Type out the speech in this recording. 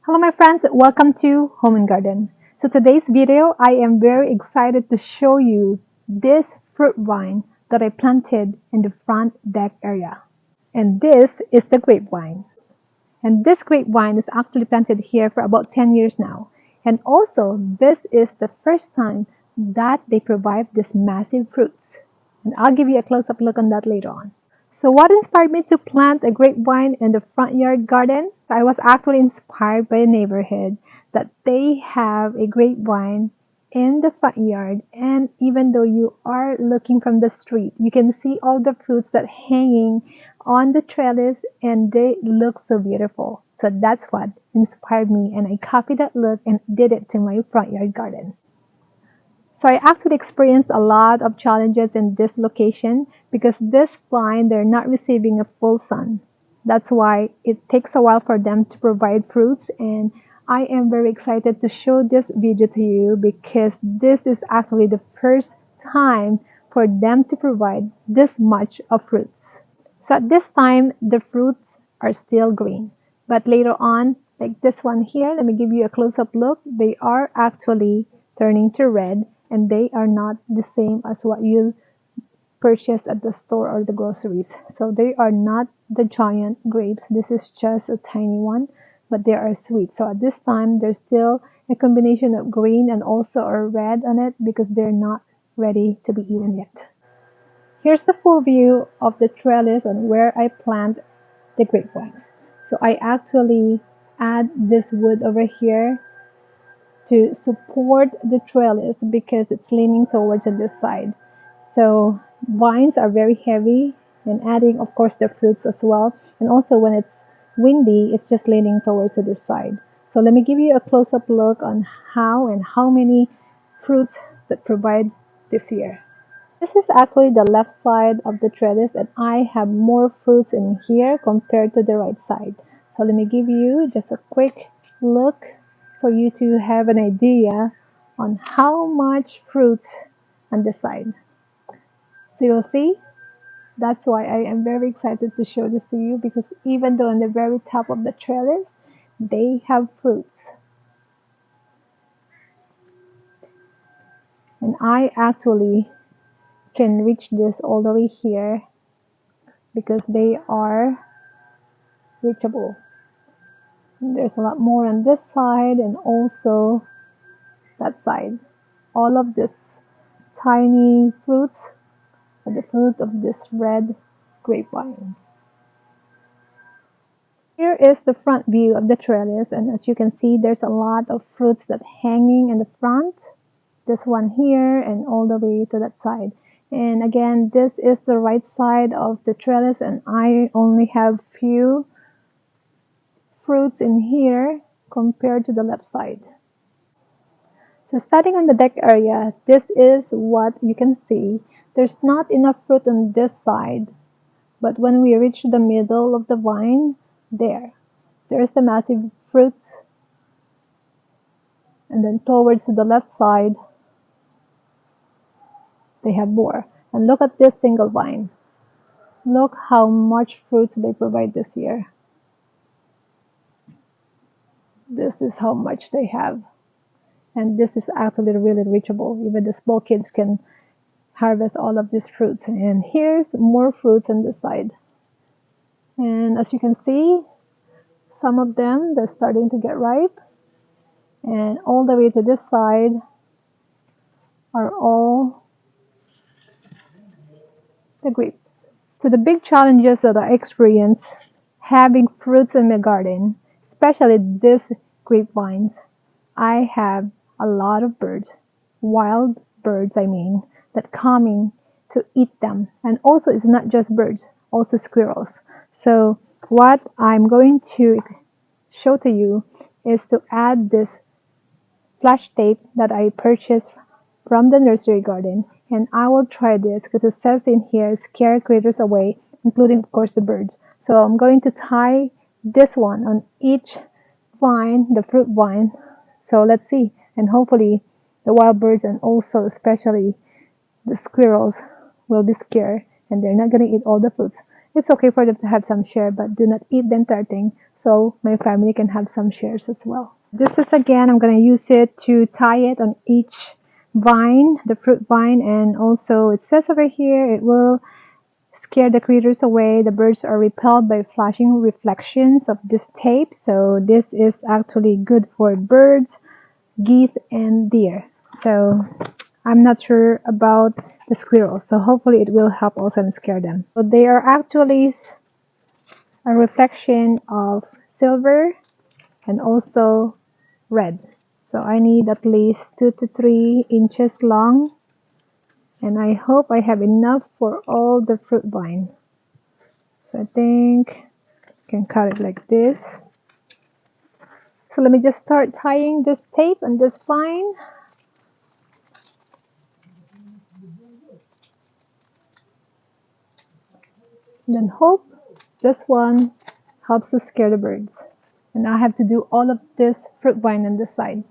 Hello my friends, welcome to Home and Garden. So today's video, I am very excited to show you this fruit vine that I planted in the front deck area. And this is the grapevine. And this grapevine is actually planted here for about 10 years now. And also, this is the first time that they provide this massive fruits. And I'll give you a close-up look on that later on. So what inspired me to plant a grapevine in the front yard garden? I was actually inspired by a neighborhood that they have a grapevine in the front yard, and even though you are looking from the street, you can see all the fruits that hanging on the trellis and they look so beautiful. So that's what inspired me, and I copied that look and did it to my front yard garden. So I actually experienced a lot of challenges in this location because this vine, they're not receiving a full sun. That's why it takes a while for them to provide fruits, and I am very excited to show this video to you because this is actually the first time for them to provide this much of fruits. So at this time, the fruits are still green, but later on, like this one here, let me give you a close-up look. They are actually turning to red, and they are not the same as what you purchase at the store or the groceries. So they are not the giant grapes. This is just a tiny one, but they are sweet. So at this time, there's still a combination of green and also a red on it because they're not ready to be eaten yet. Here's the full view of the trellis on where I plant the grapevines. So I actually add this wood over here to support the trellis because it's leaning towards on this side. So vines are very heavy, and adding of course the fruits as well, and also when it's windy it's just leaning towards to this side. So let me give you a close-up look on how many fruits that provide this year. This is actually the left side of the trellis, and I have more fruits in here compared to the right side. So let me give you just a quick look for you to have an idea on how much fruits on this side. So you'll see, that's why I am very excited to show this to you because even though on the very top of the trellis, they have fruits. And I actually can reach this all the way here because they are reachable. And there's a lot more on this side and also that side. All of this tiny fruits are the fruit of this red grapevine. Here is the front view of the trellis, and as you can see, there's a lot of fruits that hanging in the front. This one here and all the way to that side. And again, this is the right side of the trellis, and I only have few fruits in here compared to the left side. So starting on the deck area, this is what you can see. There's not enough fruit on this side, but when we reach the middle of the vine, there's the massive fruits, and then towards the left side, they have more. And look at this single vine. Look how much fruits they provide this year. This is how much they have. And this is actually really reachable. Even the small kids can harvest all of these fruits. And here's more fruits on this side. And as you can see, some of them, they're starting to get ripe. And all the way to this side are all the grapes. So the big challenges that I experience having fruits in my garden, especially these grapevines, I have a lot of birds, wild birds I mean, that coming to eat them. And also it's not just birds, also squirrels. So what I'm going to show to you is to add this flash tape that I purchased from the nursery garden, and I will try this because it says in here scare critters away, including of course the birds. So I'm going to tie this one on each vine, the fruit vine. So let's see, and hopefully the wild birds and also especially the squirrels will be scared and they're not going to eat all the fruits. It's okay for them to have some share, but do not eat the entire thing so my family can have some shares as well. This is, again, I'm going to use it to tie it on each vine, the fruit vine, and also it says over here it will scare the critters away. The birds are repelled by flashing reflections of this tape. So this is actually good for birds, geese, and deer. So I'm not sure about the squirrels. So hopefully it will help also and scare them. So they are actually a reflection of silver and also red. So I need at least 2 to 3 inches long. And I hope I have enough for all the fruit vine. So I think I can cut it like this. So let me just start tying this tape on this vine. And then hope this one helps to scare the birds. And I have to do all of this fruit vine on this side.